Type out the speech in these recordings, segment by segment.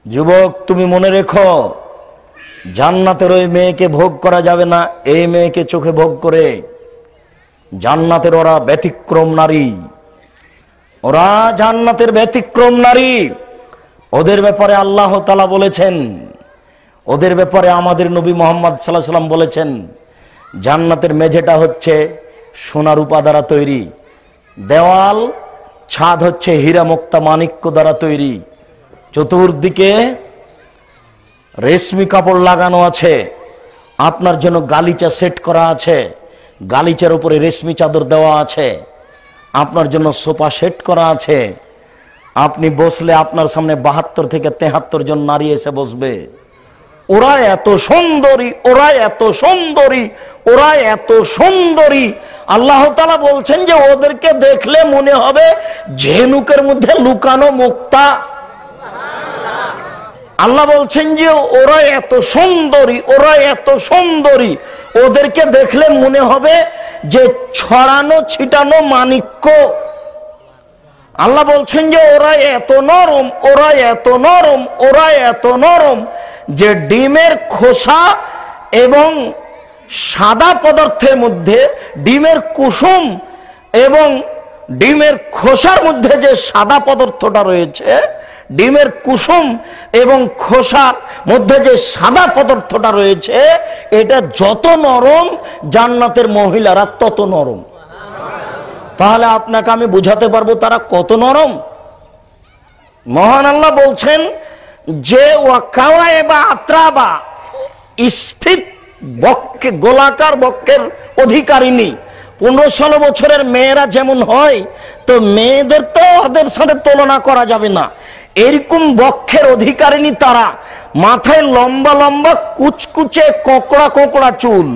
যুবক, তুমি মনে রেখো, জান্নাতের ওই মেয়েকে ভোগ করা যাবে না এই মেয়েকে চোখে ভোগ করে। জান্নাতের ওরা ব্যতিক্রম নারী, ওরা জান্নাতের ব্যতিক্রম নারী। ওদের ব্যাপারে আল্লাহ তাআলা বলেছেন, ওদের ব্যাপারে আমাদের নবী মুহাম্মদ সাল্লাল্লাহু আলাইহি ওয়াসাল্লাম বলেছেন, জান্নাতের মেঝেটা হচ্ছে সোনা রূপা দ্বারা তৈরি, দেওয়াল ছাদ হচ্ছে হীরা মুক্তা মাণিক্য দ্বারা তৈরি, চতুর্দিকে রেশমি কাপড় লাগানো আছে, আপনার জন্য গালিচা সেট করা আছে, গালিচার উপরে রেশমি চাদর দেওয়া আছে, আপনার জন্য সোফা সেট করা আছে। আপনি বসলে আপনার সামনে 72 থেকে 73 জন নারী এসে বসবে। ওরা এত সুন্দরী, ওরা এত সুন্দরী, ওরা এত সুন্দরী। আল্লাহ তাআলা বলছেন যে ওদেরকে দেখলে মনে হবে ঝিনুকের মধ্যে লুকানো মুক্তা। আল্লাহ বলছেন যে ওরা এত সুন্দরী, ওরা এত সুন্দরী, ওদেরকে দেখলে মনে হবে যে ছড়ানো ছিটানো মাণিক্য। আল্লাহ বলছেন যে ওরা এত নরম, ওরা এত নরম, ওরা এত নরম যে ডিমের খোসা এবং সাদা পদার্থের মধ্যে ডিমের কুসুম এবং ডিমের খোসার মধ্যে যে সাদা পদার্থটা রয়েছে, ডিমের কুসুম এবং খোসার মধ্যে যে সাদা পদার্থটা রয়েছে, এটা যত নরম জান্নাতের মহিলারা তত নরম। তাহলে আপনাকে আমি বুঝাতে পারবো তারা কত নরম। মহান আল্লাহ বলছেন যে ওয়াকাওয়াইবা আত্রাবা, স্ফীত বক্ষে, গোলাকার বক্ষের অধিকারিণী। 15-16 বছরের মেয়েরা যেমন হয়, তো মেয়েদের তো ওদের সাথে তুলনা করা যাবে না। এরকম বক্ষের অধিকারিণী তারা, মাথায় লম্বা লম্বা কুচকুচে কোঁকড়া কোঁকড়া চুল।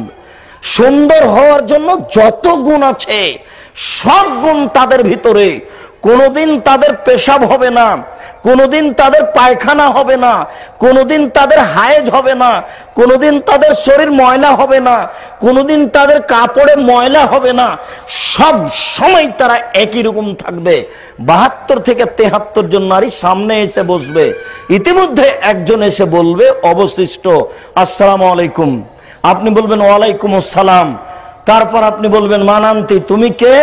সুন্দর হওয়ার জন্য যত গুণ আছে সব গুণ তাদের ভিতরে। কোনোদিন তাদের পেশাব হবে না, কোনোদিন তাদের পায়খানা হবে না, কোনোদিন তাদের হায়েজ হবে না, কোনোদিন তাদের শরীর ময়লা হবে না, কোনোদিন তাদের কাপড়ে ময়লা হবে না। সব সময় তারা একই রকম থাকবে। 72 থেকে 73 জন নারী সামনে এসে বসবে। ইতিমধ্যে একজন এসে বলবে অবশিষ্ট, আসসালামু আলাইকুম। আপনি বলবেন ওয়ালাইকুম আসসালাম। তারপর আপনি বলবেন মানান্তি, তুমি কে?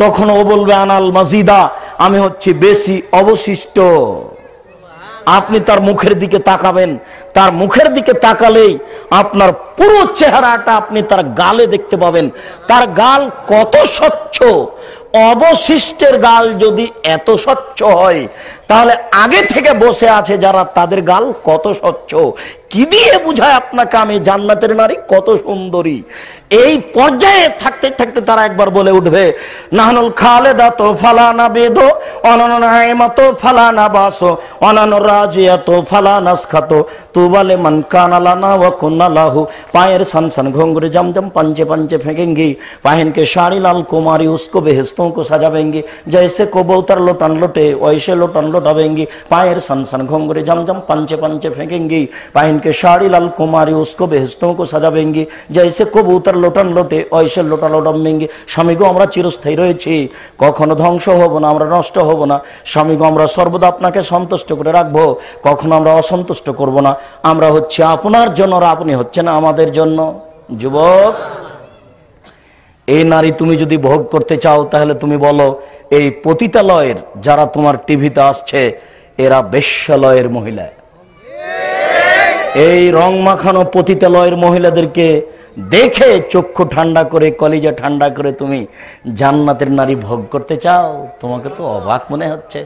তখন ও বলবে আনাল মাজিদা, আমি হচ্ছি বেশি অবশিষ্ট। আপনি তার মুখের দিকে তাকাবেন, তার মুখের দিকে তাকালেই আপনার পুরো চেহারাটা আপনি তার গালে দেখতে পাবেন। তার গাল কত স্বচ্ছ। অবশিষ্টের গাল যদি এত স্বচ্ছ হয়, তাহলে আগে থেকে বসে আছে যারা, তাদের গাল কত স্বচ্ছ। কি দিয়ে বুঝায় আপনাকে আমি জান্নাতের নারী কত সুন্দরী? এই পর্যায়ে থাকতে থাকতে তারা একবার বলে উঠবে, নাহনুল খালেদাতু ফালা নাবিদু ওয়ানানু নাইমাতু ফালা নাবাসু ওয়ানানু রাজিয়াতু ফালা নাসখাতু তুবা লিমান কানা লানা ওয়া কুন্না লাহু। পায়ের सन घोंघरे जम जम पंचे पंचे फेंकेंगी, पहन के साड़ी लाल कुमारी उसको बेहस्तों को सजावेंगी, जैसे कबूतर लोटन लोटे वैसे लोटन लोटावेंगी। पायर सन घोंघरे जम जम पंचे पंचे फेंकेंगी, पहन के साड़ी लाल कुमारी उसको बेहस्तों को सजावेंगी, जैसे कबूतर লোটন লোটে ঐশে লোটা লোটামেঙ্গি। স্বামীগো, আমরা চিরস্থায়ী রয়েছি, কখনো ধ্বংস হব না, আমরা নষ্ট হব না। স্বামীগো, আমরা সর্বদা আপনাকে সন্তুষ্ট করে রাখবো, কখনো আমরা অসন্তুষ্ট করব না। আমরা হচ্ছে আপনার জন্য, আর আপনি হচ্ছেন আমাদের জন্য। যুবক, এই নারী তুমি যদি ভোগ করতে চাও, তাহলে তুমি বলো এই পতিতালয়ের যারা তোমার টিভিতে আসছে, এরা বেশ্যালয়ের মহিলা। এই রং মাখানো পতিতালয়ের মহিলাদেরকে দেখে চক্ষু ঠান্ডা করে, কলিজা ঠান্ডা করে তুমি জান্নাতের নারী ভোগ করতে চাও? তোমাকে তো অবাক মনে হচ্ছে।